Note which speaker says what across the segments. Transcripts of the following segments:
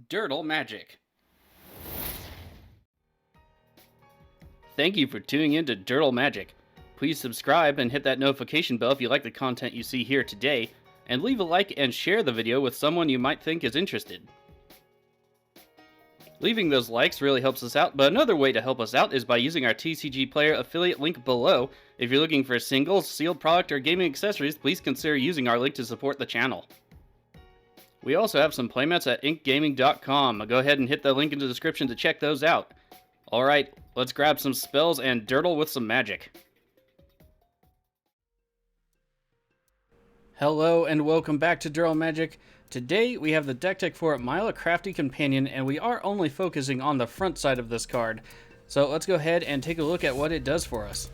Speaker 1: Dirtle Magic. Thank you for tuning in to Dirtle Magic. Please subscribe and hit that notification bell if you like the content you see here today, and leave a like and share the video with someone you might think is interested. Leaving those likes really helps us out, but another way to help us out is by using our TCG Player affiliate link below. If you're looking for singles, sealed product, or gaming accessories, please consider using our link to support the channel. We also have some playmats at inkgaming.com. Go ahead and hit the link in the description to check those out. Alright, let's grab some spells and dirtle with some magic. Hello and welcome back to Dirtle Magic. Today we have the deck tech for Mila Crafty Companion, and we are only focusing on the front side of this card. So let's go ahead and take a look at what it does for us.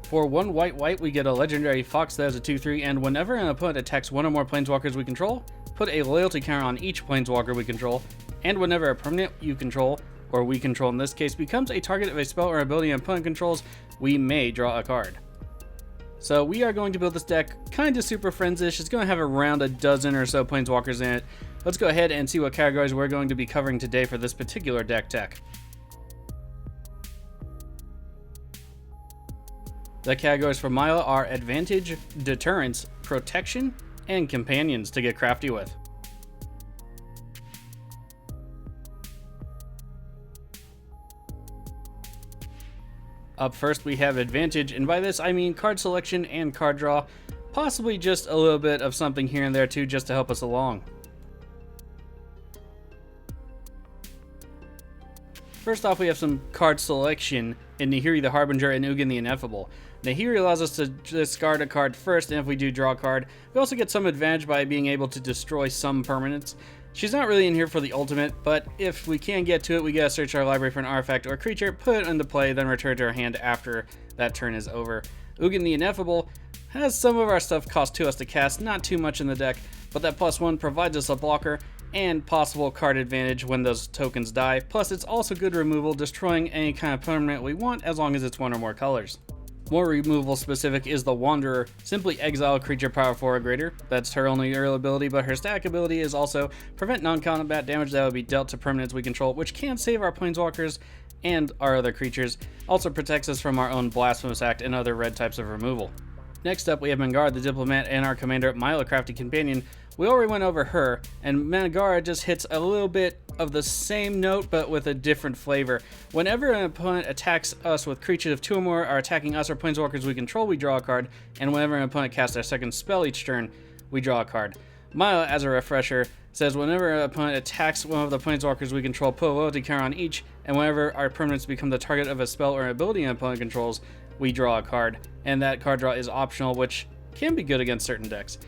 Speaker 1: For 1 white, we get a legendary fox that has a 2/3, and whenever an opponent attacks one or more planeswalkers we control, put a loyalty counter on each planeswalker we control, and whenever a permanent you control, or we control in this case, becomes a target of a spell or ability an opponent controls, we may draw a card. So we are going to build this deck kind of Super Friends-ish. It's going to have around a dozen or so planeswalkers in it. Let's go ahead and see what categories we're going to be covering today for this particular deck tech. The categories for Mila are Advantage, Deterrence, Protection, and Companions to get crafty with. Up first we have Advantage, and by this I mean card selection and card draw, possibly just a little bit of something here and there too just to help us along. First off, we have some card selection in Nahiri the Harbinger and Ugin the Ineffable. Nahiri allows us to discard a card first, and if we do draw a card, we also get some advantage by being able to destroy some permanents. She's not really in here for the ultimate, but if we can get to it, we gotta search our library for an artifact or creature, put it into play, then return to our hand after that turn is over. Ugin the Ineffable has some of our stuff cost 2 us to cast, not too much in the deck, but that +1 provides us a blocker and possible card advantage when those tokens die, plus it's also good removal, destroying any kind of permanent we want as long as it's 1 or more colors. More removal specific is the Wanderer. Simply exile a creature power 4 or greater. That's her only early ability, but her stack ability is also prevent non-combat damage that would be dealt to permanents we control, which can save our planeswalkers and our other creatures. Also protects us from our own Blasphemous Act and other red types of removal. Next up, we have Mangara the Diplomat and our commander, Mila Crafty Companion. We already went over her, and Mangara just hits a little bit of the same note, but with a different flavor. Whenever an opponent attacks us with creatures of 2 or more are attacking us or planeswalkers we control, we draw a card, and whenever an opponent casts their second spell each turn, we draw a card. Mila, as a refresher, says whenever an opponent attacks one of the planeswalkers we control, put a loyalty counter on each, and whenever our permanents become the target of a spell or ability an opponent controls, we draw a card, and that card draw is optional, which can be good against certain decks.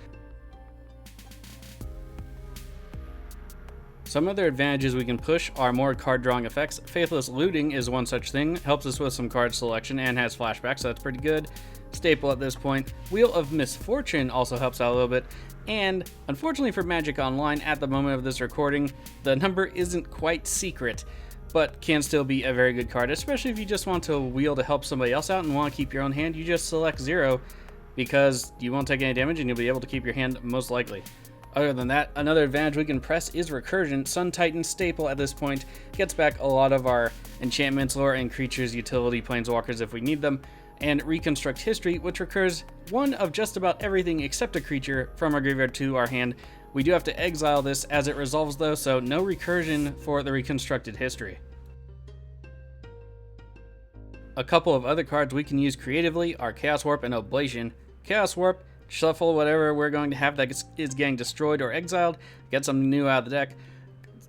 Speaker 1: Some other advantages we can push are more card drawing effects. Faithless Looting is one such thing, helps us with some card selection and has flashbacks, so that's pretty good. Staple at this point. Wheel of Misfortune also helps out a little bit, and unfortunately for Magic Online at the moment of this recording, the number isn't quite secret, but can still be a very good card, especially if you just want to wheel to help somebody else out and want to keep your own hand. You just select 0 because you won't take any damage and you'll be able to keep your hand most likely. Other than that, another advantage we can press is Recursion. Sun Titan staple at this point gets back a lot of our enchantments, lore, and creatures utility planeswalkers if we need them. And Reconstruct History, which recurs one of just about everything except a creature from our graveyard to our hand. We do have to exile this as it resolves though, so no recursion for the Reconstructed History. A couple of other cards we can use creatively are Chaos Warp and Oblation. Chaos Warp, shuffle whatever we're going to have that is getting destroyed or exiled, get something new out of the deck.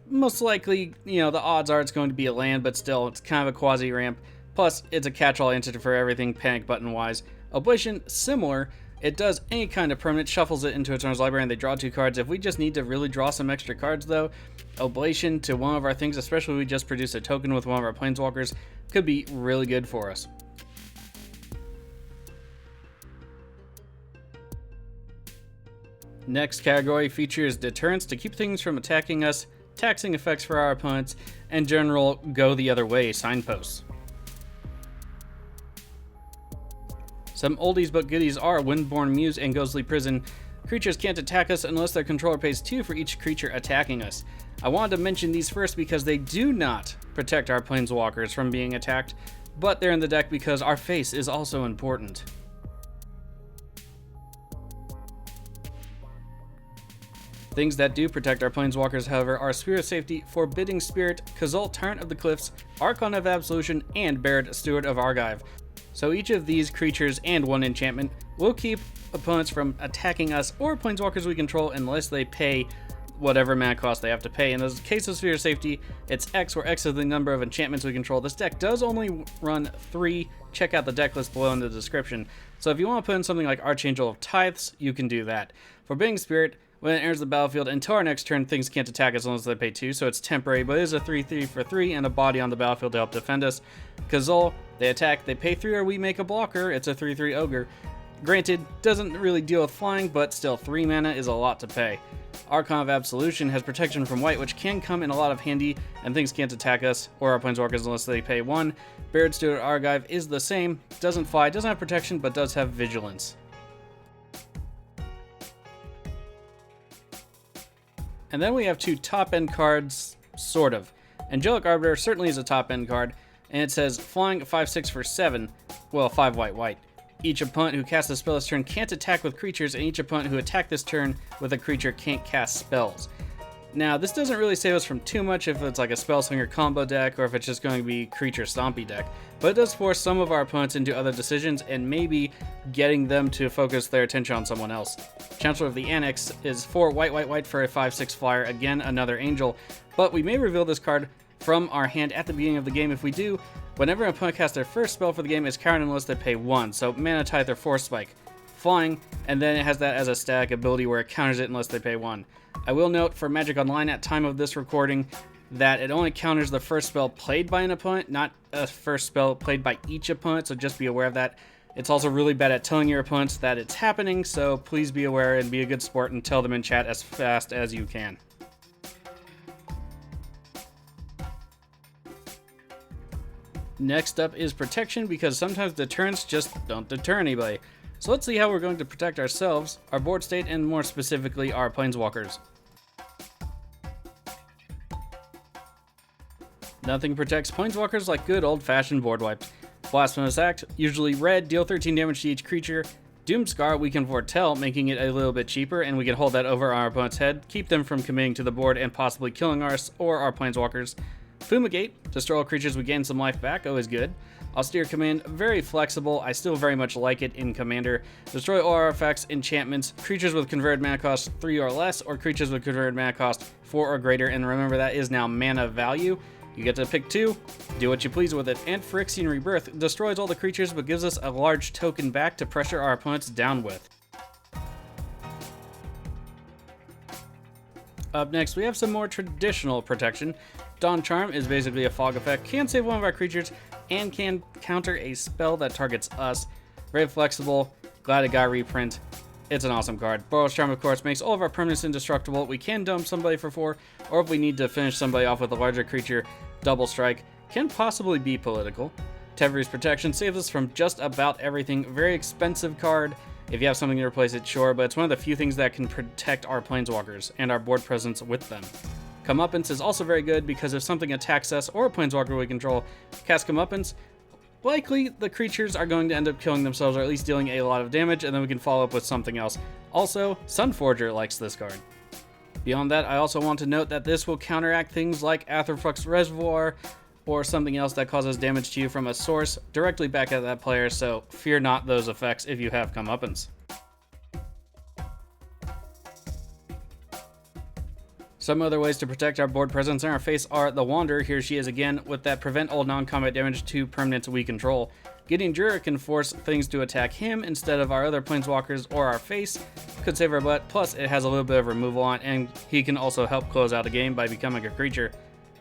Speaker 1: Most likely, the odds are it's going to be a land, but still, it's kind of a quasi-ramp. Plus, it's a catch-all entity for everything panic button-wise. Oblation, similar. It does any kind of permanent, shuffles it into its owner's library, and they draw 2 cards. If we just need to really draw some extra cards, though, Oblation to one of our things, especially if we just produce a token with one of our planeswalkers, could be really good for us. Next category features Deterrence to keep things from attacking us, taxing effects for our opponents, and general go the other way signposts. Some oldies but goodies are Windborne Muse and Ghostly Prison. Creatures can't attack us unless their controller pays 2 for each creature attacking us. I wanted to mention these first because they do not protect our planeswalkers from being attacked, but they're in the deck because our face is also important. Things that do protect our planeswalkers, however, are Spirit of Safety, Forbidding Spirit, Kazult, Tyrant of the Cliffs, Archon of Absolution, and Baird, Steward of Argive. So each of these creatures and one enchantment will keep opponents from attacking us or planeswalkers we control unless they pay whatever mana cost they have to pay. In the case of Sphere of Safety, it's X, where X is the number of enchantments we control. This deck does only run 3. Check out the deck list below in the description. So if you want to put in something like Archangel of Tithes, you can do that. Forbidding Spirit, when it enters the battlefield, until our next turn, things can't attack us unless they pay 2, so it's temporary, but it is a 3/3 for 3 and a body on the battlefield to help defend us. Kazul, they attack, they pay 3 or we make a blocker, it's a 3/3 ogre. Granted, doesn't really deal with flying, but still 3 mana is a lot to pay. Archon of Absolution has protection from white, which can come in a lot of handy, and things can't attack us or our planeswalkers unless they pay 1. Baird, Steward, Argive is the same, doesn't fly, doesn't have protection, but does have vigilance. And then we have 2 top-end cards, sort of. Angelic Arbiter certainly is a top-end card, and it says flying 5/6 for 7, well, 5 white. Each opponent who casts a spell this turn can't attack with creatures, and each opponent who attacked this turn with a creature can't cast spells. Now, this doesn't really save us from too much if it's like a Spellslinger combo deck, or if it's just going to be creature stompy deck, but it does force some of our opponents into other decisions, and maybe getting them to focus their attention on someone else. Chancellor of the Annex is 4 white for a 5/6 flyer, again another angel, but we may reveal this card from our hand at the beginning of the game. If we do, whenever an opponent casts their first spell for the game, it's countered unless they pay 1, so Mana Tithe or Force Spike. Flying, and then it has that as a static ability where it counters it unless they pay 1. I will note for Magic Online at time of this recording that it only counters the first spell played by an opponent, not a first spell played by each opponent, so just be aware of that. It's also really bad at telling your opponents that it's happening, so please be aware and be a good sport and tell them in chat as fast as you can. Next up is protection, because sometimes deterrents just don't deter anybody. So let's see how we're going to protect ourselves, our board state, and more specifically our planeswalkers. Nothing protects planeswalkers like good old-fashioned board wipes. Blasphemous Act, usually red, deal 13 damage to each creature. Doomscar, we can foretell, making it a little bit cheaper, and we can hold that over our opponent's head, keep them from committing to the board and possibly killing us or our planeswalkers. Fumigate, destroy all creatures we gain some life back, always good. Austere Command, very flexible, I still very much like it in Commander. Destroy all artifacts, enchantments, creatures with converted mana cost 3 or less, or creatures with converted mana cost 4 or greater, and remember that is now mana value. You get to pick 2, do what you please with it. And Phyrexian Rebirth destroys all the creatures but gives us a large token back to pressure our opponents down with. Up next, we have some more traditional protection. Dawn Charm is basically a fog effect, can save one of our creatures, and can counter a spell that targets us. Very flexible, glad it got a reprint. It's an awesome card. Boros Charm, of course, makes all of our permanents indestructible. We can dump somebody for 4, or if we need to finish somebody off with a larger creature, Double Strike can possibly be political. Tevri's Protection saves us from just about everything. Very expensive card. If you have something to replace it, sure, but it's one of the few things that can protect our planeswalkers and our board presence with them. Comeuppance is also very good because if something attacks us or a planeswalker we control, cast Comeuppance, likely the creatures are going to end up killing themselves or at least dealing a lot of damage, and then we can follow up with something else. Also, Sunforger likes this card. Beyond that, I also want to note that this will counteract things like Atherflux Reservoir or something else that causes damage to you from a source directly back at that player, so fear not those effects if you have Comeuppance. Some other ways to protect our board presence in our face are the Wanderer, here she is again, with that prevent all non-combat damage to permanents we control. Getting Jura can force things to attack him instead of our other planeswalkers or our face, could save our butt, plus it has a little bit of removal on it, and he can also help close out a game by becoming a creature.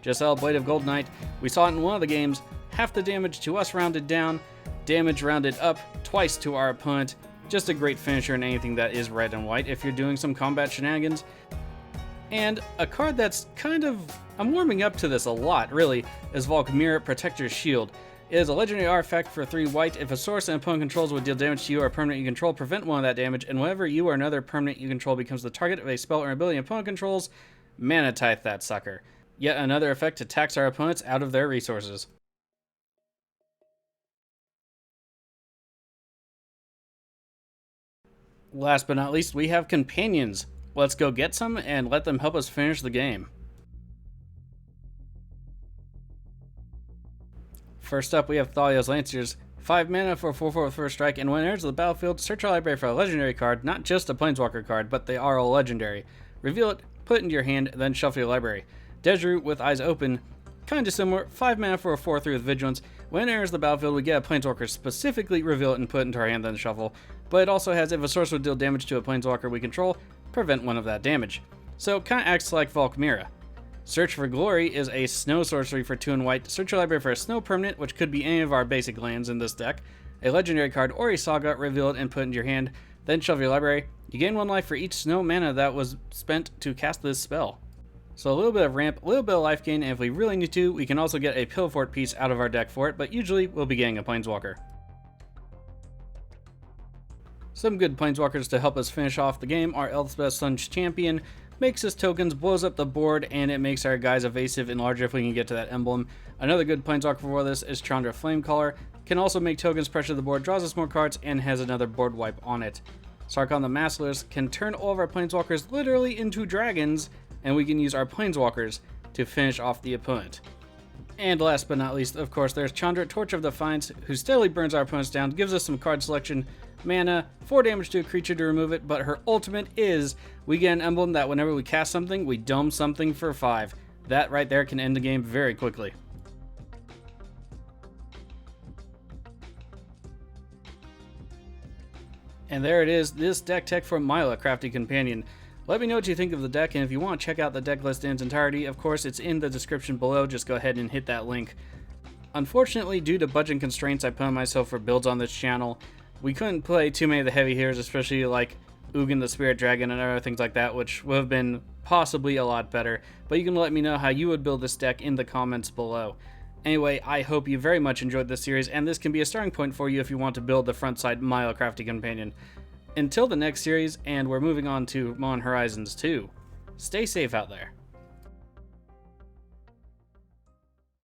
Speaker 1: Giselle, Blade of Gold Knight, we saw it in one of the games, half the damage to us rounded down, damage rounded up twice to our opponent, just a great finisher in anything that is red and white if you're doing some combat shenanigans. And a card that's kind of, I'm warming up to this a lot, really, is Volkmir Protector's Shield. It is a legendary artifact for 3 white. If a source an opponent controls would deal damage to you or a permanent you control, prevent 1 of that damage, and whenever you or another permanent you control becomes the target of a spell or ability an opponent controls, mana tithe that sucker. Yet another effect to tax our opponents out of their resources. Last but not least, we have companions. Let's go get some and let them help us finish the game. First up, we have Thalia's Lancers. 5 mana for 4/4 with first strike, and when it enters the battlefield, search your library for a legendary card, not just a Planeswalker card, but they are all legendary. Reveal it, put it into your hand, then shuffle your library. Desru with Eyes Open, kinda similar, 5 mana for a 4/3 with Vigilance. When it enters the battlefield, we get a Planeswalker, specifically reveal it and put it into our hand, then shuffle. But it also has, if a source would deal damage to a Planeswalker we control, prevent 1 of that damage. So it kinda acts like Valkmira. Search for Glory is a snow sorcery for 2 and white. Search your library for a snow permanent, which could be any of our basic lands in this deck, a legendary card or a saga, reveal it and put it into your hand, then shuffle your library. You gain 1 life for each snow mana that was spent to cast this spell. So a little bit of ramp, a little bit of life gain, and if we really need to, we can also get a Pillfort piece out of our deck for it, but usually we'll be getting a Planeswalker. Some good Planeswalkers to help us finish off the game are Elspeth's Sun's Champion. Makes us tokens, blows up the board, and it makes our guys evasive and larger if we can get to that emblem. Another good Planeswalker for this is Chandra Flamecaller. Can also make tokens pressure the board, draws us more cards, and has another board wipe on it. Sarkhan the Masterless can turn all of our Planeswalkers literally into dragons, and we can use our Planeswalkers to finish off the opponent. And last but not least, of course, there's Chandra, Torch of Defiance, who steadily burns our opponents down, gives us some card selection, mana, 4 damage to a creature to remove it, but her ultimate is we get an emblem that whenever we cast something, we dome something for 5. That right there can end the game very quickly. And there it is, this deck tech from Mila, Crafty Companion. Let me know what you think of the deck, and if you want to check out the deck list in its entirety, of course it's in the description below, just go ahead and hit that link. Unfortunately, due to budget constraints I put on myself for builds on this channel, we couldn't play too many of the heavy hitters, especially like Ugin the Spirit Dragon and other things like that, which would have been possibly a lot better, but you can let me know how you would build this deck in the comments below. Anyway, I hope you very much enjoyed this series, and this can be a starting point for you if you want to build the front side Mila Crafty Companion. Until the next series, and we're moving on to Modern Horizons 2, stay safe out there.